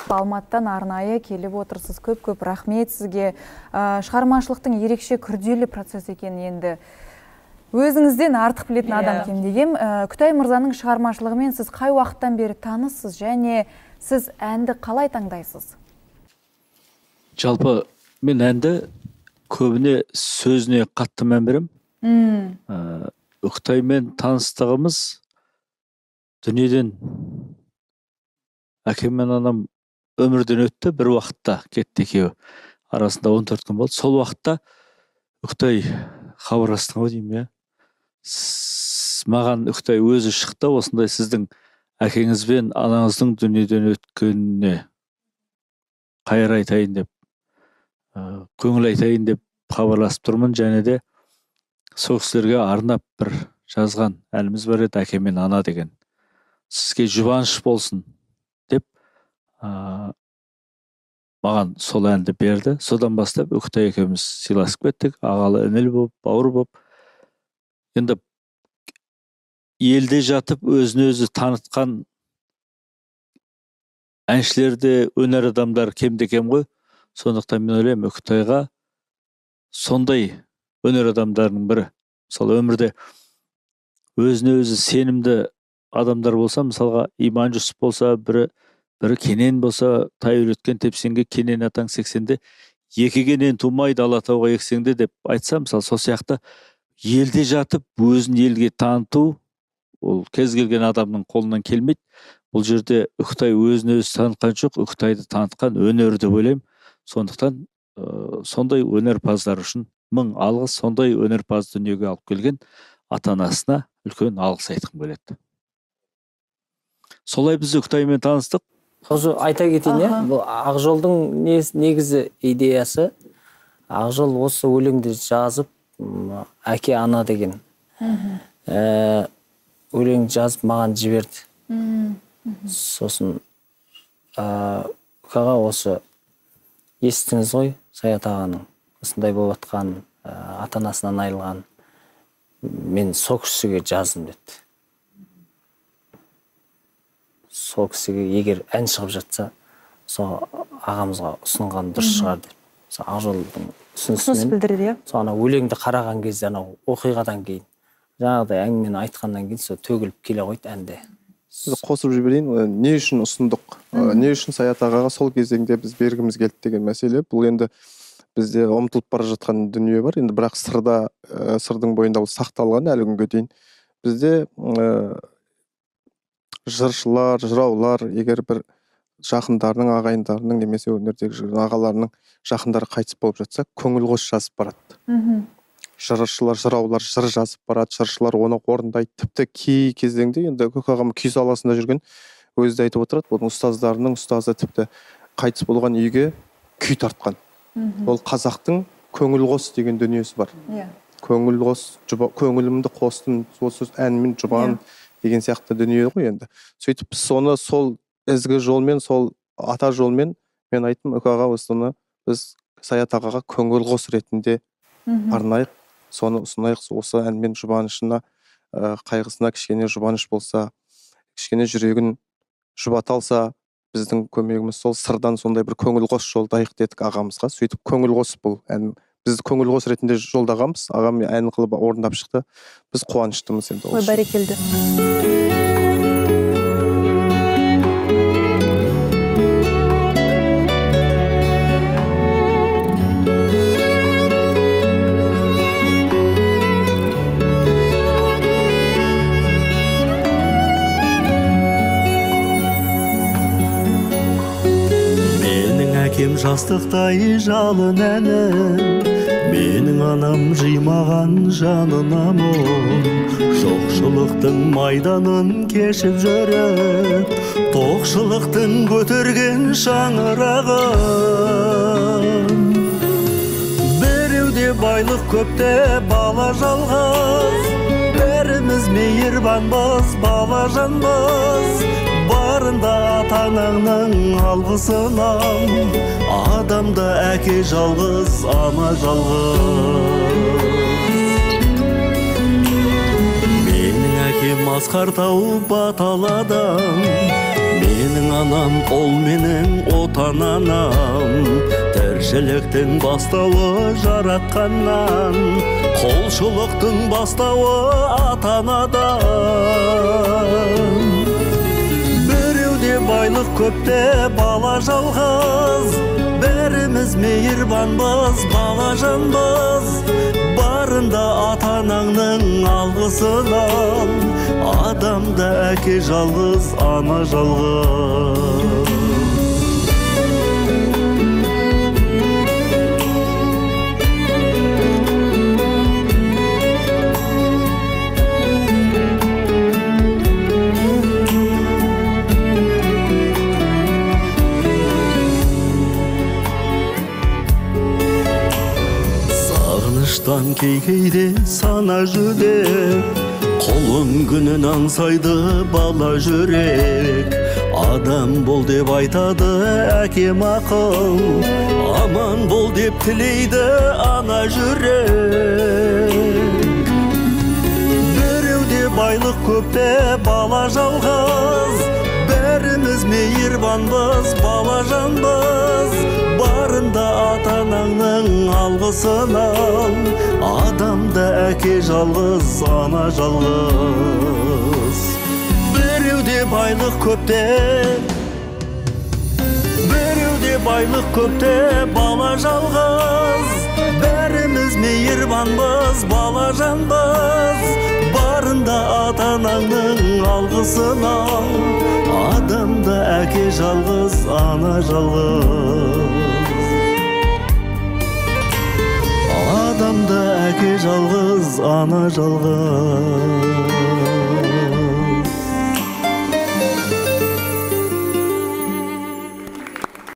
Алматыдан арнайы келіп отырсыз. Көп рахмет сізге. Шығармашылықтың ерекше күрделі процесс екен енді. Өзіңізден артық білетін адам кем дегем. Күтай мырзаның шығармашылығымен сіз қай уақыттан бері таныссыз және сіз әнді қалай таңдайсыз? Жалпы мен әнді көбіне сөзіне қатты мән берем. Күтаймен таныстығымыз дүниеден әкем мен анам өмірден өтті, бір уақытта кетті екеуі. Арасында 14 күн болды. Сол уақытта Күтай хабарластың ғой деймін, иә. Маған Күтай өзі шықты, осындай сіздің әкеңіз бен анаңыздың дүниеден өткеніне қайыр айтайын деп, көңіл айтайын деп хабарласып тұрмын, және де сол кісілерге арнап бір жазған әніміз бар еді, әке мен ана деген. Сізге жұбаныш болсын деп маған сол әнді берді. Содан бастап Күтай екеуміз сыйласып кеттік, ағалы інілі болып, бауыр болып. Енді елде жатып өзін өзі танытқан әншілерде өнер адамдар кемде кем ғой. Сондықтан мен ойлаймын, Күтайға сондай өнер адамдарының бірі. Мысалы өмірде өзіне өзі сенімді адамдар болса, мысалға Иман Жүсіп болса, бірі Кенен болса, тай үйреткен тепсеңге Кенен атаң 80-де, екі кенен тумайды Алатауға ексеңде деп айтса, мысалы сол сияқты елде жатып өзін елге таныту, ол кез келген адамның қолынан келмейді. Бұл жерде Күтай өзін өзі танытқан жоқ, Күтайды танытқан өнер деп ойлаймын. Сондықтан сондай өнерпаздар үшін мың алғыс, сондай өнерпаз дүниеге алып келген ата-анасына үлкен алғыс айтқым келеді. Солай біз Күтаймен таныстық. Айта кетейін, бұл Ақжолдың негізі идеясы, Ақжол осы өлеңді жазып, әке ана деген өлең жазып маған жіберді. Сосын Күкаға осы естіңіз ғой, Саят ағаның осындай болып атқан, ата-анасынан айырылған, мен сол кісіге жаздым деді. Сол кісіге егер ән шығып жатса, сол ағамызға ұсынған дұрыс шығар деп. Ақжолдың ұсынысымен соны өлеңді қараған кезде, оқиғадан кейін, жаңағыдай әңгімені айтқаннан кейін сол төгіліп келе қойды әнде. Қосып жіберейін, не үшін ұсындық, не үшін Саят ағаға сол кезеңде біз бергіміз келді деген мәселе. Бұл енді бізде ұмытылып бара жатқан дүние бар. Енді бірақ сырдың бойында ол сақталған әлі күнге дейін. Бізде жыршылар, жыраулар, егер бір жақындарының, ағайындарының немесе өнердегі жүрген ағаларының жақындары қайтыс болып жатса, көңіл қос жазып барады. Жыршылар, жыраулар жыр жазып барады, жыршылар оны орындайды. Тіпті кей кезеңде енді Көк ағам күй саласында жүрген өзі айтып отырады, оның ұстаздарының ұстазы тіпті қайтыс болған үйге күй тартқан. Ол қазақтың көңіл қос деген дүниесі бар. Көңіл қос, көңілімді қостым, осы әнмен жұбан деген сияқты дүние ғой енді. Сөйтіп соны сол ізгі жолмен, сол ата жолмен мен айттым, Көк аға, осыны біз Саят ағаға көңіл қос ретінде арнайық, соны ұсынайық, осы әнмен жұбанышына, қайғысына кішкене жұбаныш болса, кішкене жүрегін жұбата алса, біздің көмегіміз сол сырдан сондай бір көңіл қос жолдайық дедік ағамызға. Сөйтіп көңіл қос бұл ән. Біз көңіл қос ретінде жолдағанбыз, ағам ән қылып орындап шықты. Біз қуаныштымыз енді. Ой, бәрекелді. Әкем жастықтай жалын әнім, менің анам жимаған жанына мұң. Жоқшылықтың майданын кешіп жүріп, тоқшылықтың көтерген шаңырағын. Біреуде байлық көпте бала жалғыз, бәріміз мейірбанбыз, бала жанбыз. Барында ата-анаңның алғысынан, адамда әке жалғыз, ана жалғыз. Менің әкем Асқар тау баталадан, мен менің анам, ол менің отан анам. Тіршіліктің бастауы жаратқаннан, құлшылықтың бастауы ата-анадан. Біреуде байлық көпте бала жалғыз, бәріміз мейірбанбыз, бала жанбыз. Барында ата-анаңның алғысын ал, адамда әке жалғыз, ана жалғыз. Сағыныштан кейде сана жүдеп, құлын күнін аңсайды бала жүрек. Адам бол деп айтады әкем ақыл, аман бол деп тілейді ана жүрек. Біреуде байлық көпте бала жалғыз, бәріміз мейірбанбыз, бала жанбыз. Барында ата-анаңның алғысын ал, адамда әке жалғыз, ана жалғыз. Біреуде байлық көпте, біреуде байлық көпте бала жалғыз. Бәріміз мейірбанбыз, бала жанбыз. Барында ата-анаңның алғысын ал, адамда әке жалғыз, ана жалғыз. Адамда әке жалғыз, ана жалғыз.